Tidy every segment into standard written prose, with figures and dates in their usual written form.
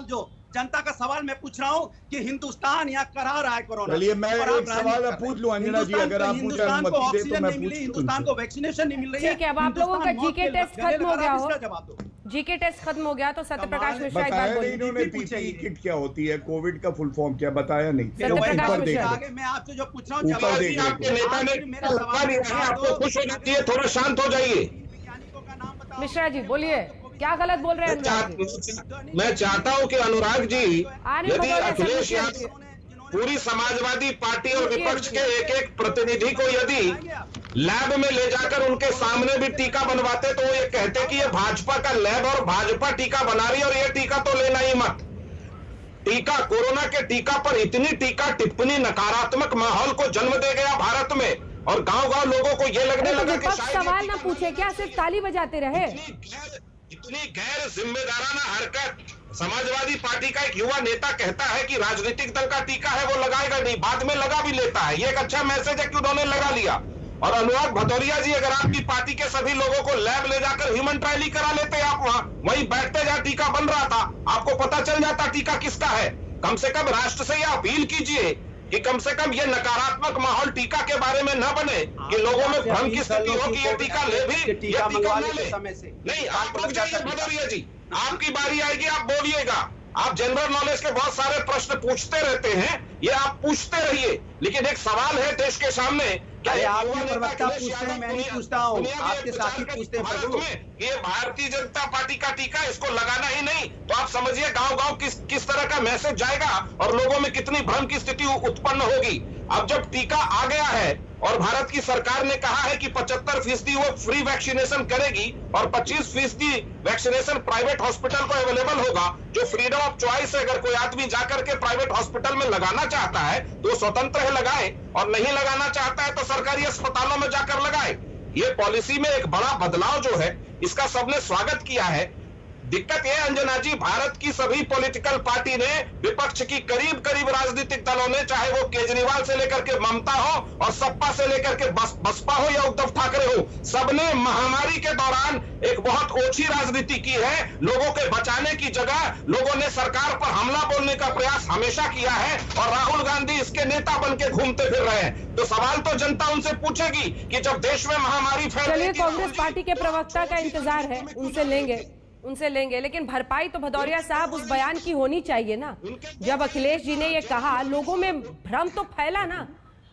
जो जनता का सवाल मैं पूछ रहा हूँ कि हिंदुस्तान यहाँ करा रहा है कोरोना। चलिए मैं एक सवाल पूछ लूं अंजना जी, अगर आप मुझे अनुमति दे तो मैं पूछ। हिंदुस्तान को वैक्सीनेशन नहीं मिल रही है। ठीक है, अब आप लोगों का जीके टेस्ट खत्म हो गया हो, जीके टेस्ट खत्म हो गया तो सत्य प्रकाश मिश्रा एक बात बोलिए। इन्होंने पीपीई किट क्या होती है, कोविड का फुल फॉर्म क्या बताया नहीं। मैं आपसे जो पूछ रहा हूँ आपके नेता ने आपको खुश हो जाती है, थोड़ा शांत हो जाइए। मिश्रा जी बोलिए, क्या गलत बोल रहे हैं? मैं चाहता हूं कि अनुराग जी, यदि अखिलेश यादव पूरी समाजवादी पार्टी और विपक्ष के एक एक प्रतिनिधि को यदि लैब में ले जाकर उनके सामने भी टीका बनवाते तो वो ये कहते कि ये भाजपा का लैब और भाजपा टीका बना रही है और ये टीका तो लेना ही मत। टीका, कोरोना के टीका पर इतनी टीका टिप्पणी नकारात्मक माहौल को जन्म दे गया भारत में, और गांव-गांव लोगों को ये लगने लगा कि शायद सवाल ना पूछे, क्या सिर्फ ताली बजाते रहे? इतनी गैर जिम्मेदाराना हरकत। समाजवादी पार्टी का एक युवा नेता कहता है कि राजनीतिक दल का टीका है वो लगाएगा नहीं, बाद में लगा भी लेता है। ये एक अच्छा मैसेज है कि उन्होंने लगा लिया। और अनुराग भदौरिया जी, अगर आपकी पार्टी के सभी लोगों को लैब ले जाकर ह्यूमन ट्रायल ही करा लेते, आप वहीं बैठते जहां टीका बन रहा था, आपको पता चल जाता टीका किसका है। कम से कम राष्ट्र से यह अपील कीजिए कि कम से कम ये नकारात्मक माहौल टीका के बारे में न बने कि लोगों में भ्रम की स्थिति हो कि ये टीका ले भी ये टीका न ले। नहीं, आप रुक जाइए भदौरिया जी, आपकी बारी आएगी, आप बोलिएगा। आप जनरल नॉलेज के बहुत सारे प्रश्न पूछते रहते हैं, ये आप पूछते रहिए, लेकिन एक सवाल है देश के सामने। आपके प्रवक्ता पूछते हैं, मैं नहीं पूछता हूँ, आपके साथी पूछते हैं। भारत में ये भारतीय जनता पार्टी का टीका, इसको लगाना ही नहीं, तो आप समझिए गांव-गांव किस तरह का मैसेज जाएगा और लोगों में कितनी भ्रम की स्थिति उत्पन्न होगी। अब जब टीका आ गया है और भारत की सरकार ने कहा है कि 75% वो फ्री वैक्सीनेशन करेगी और 25% वैक्सीनेशन प्राइवेट हॉस्पिटल को अवेलेबल होगा, जो फ्रीडम ऑफ चॉइस है। अगर कोई आदमी जाकर के प्राइवेट हॉस्पिटल में लगाना चाहता है तो स्वतंत्र है, लगाए, और नहीं लगाना चाहता है तो सरकारी अस्पतालों में जाकर लगाए। ये पॉलिसी में एक बड़ा बदलाव जो है, इसका सबने स्वागत किया है। दिक्कत यह अंजना जी, भारत की सभी पॉलिटिकल पार्टी ने, विपक्ष की करीब राजनीतिक दलों ने, चाहे वो केजरीवाल से लेकर के ममता हो और सपा से लेकर के बसपा हो या उद्धव ठाकरे हो, सबने महामारी के दौरान एक बहुत ओछी राजनीति की है। लोगों के बचाने की जगह लोगों ने सरकार पर हमला बोलने का प्रयास हमेशा किया है, और राहुल गांधी इसके नेता बन के घूमते फिर रहे हैं। तो सवाल तो जनता उनसे पूछेगी कि जब देश में महामारी फैल रही थी। कांग्रेस पार्टी के प्रवक्ता का इंतजार है, उनसे लेंगे, लेकिन भरपाई तो भदौरिया साहब उस बयान की होनी चाहिए ना। जब अखिलेश जी ने ये कहा, लोगों में भ्रम तो फैला ना।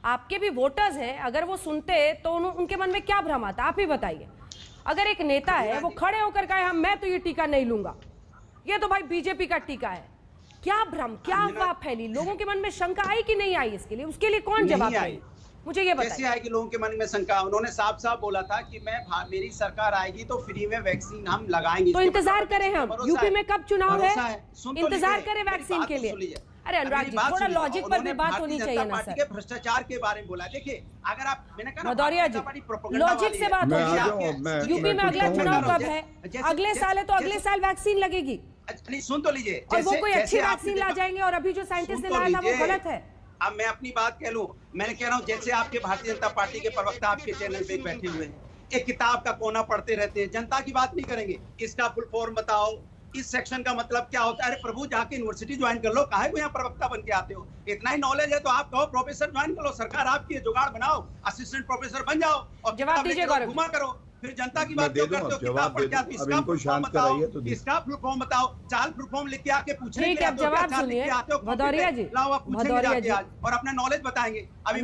आपके भी वोटर्स हैं, अगर वो सुनते तो उनके मन में क्या भ्रम आता, आप ही बताइए। अगर एक नेता है, वो खड़े होकर कहे मैं तो ये टीका नहीं लूंगा, ये तो भाई बीजेपी का टीका है, क्या भ्रम, क्या अफवाह फैली, लोगों के मन में शंका आई कि नहीं आई? इसके लिए उसके लिए कौन जवाब आई? मुझे ये बताइए। कैसे आएगी लोगों के मन में शंका? उन्होंने साफ बोला था कि मेरी सरकार आएगी तो फ्री में वैक्सीन हम लगाएंगे। तो इंतजार करें हम, यूपी में कब चुनाव है, इंतजार करें वैक्सीन के लिए। अरे अनुराग जी, थोड़ा लॉजिक पर भी बात होनी चाहिए ना सर। भ्रष्टाचार के बारे में बोला। देखिए, अगर आप, मैंने कहा भदौरिया जी, लॉजिक से बात होगी। यूपी में अगला चुनाव कब है? अगले साल है, तो अगले साल वैक्सीन लगेगी। सुन तो लीजिए, और वो कोई अच्छी वैक्सीन ला जाएंगे, और अभी जो साइंटिस्ट ने लाया था वो गलत है। अब मैं अपनी बात कह लूं, मैंने कह रहा हूं, जैसे आपके भारतीय जनता पार्टी के प्रवक्ता आपके चैनल पे बैठे हुए हैं, एक किताब का कोना पढ़ते रहते हैं, जनता की बात नहीं करेंगे। इसका फुल फॉर्म बताओ, इस सेक्शन का मतलब क्या होता है? अरे प्रभु, जाके यूनिवर्सिटी ज्वाइन कर लो, काहे को यहाँ प्रवक्ता बन के आते हो? इतना ही नॉलेज है तो आप कहो प्रोफेसर ज्वाइन कर लो, सरकार आपकी है, जुगाड़ बनाओ, असिस्टेंट प्रोफेसर बन जाओ और जवाब दीजिए, घुमा करो। फिर जनता की बात क्यों करते हो? किताब पढ़ के आते, इसका फुल फॉर्म बताओ, इसका फुल फॉर्म बताओ, चाल फुल फॉर्म लिख के आके पूछेंगे, जवाब सुनिए भदौरिया जी, लाओ आप पूछेंगे और अपना नॉलेज बताएंगे। अभी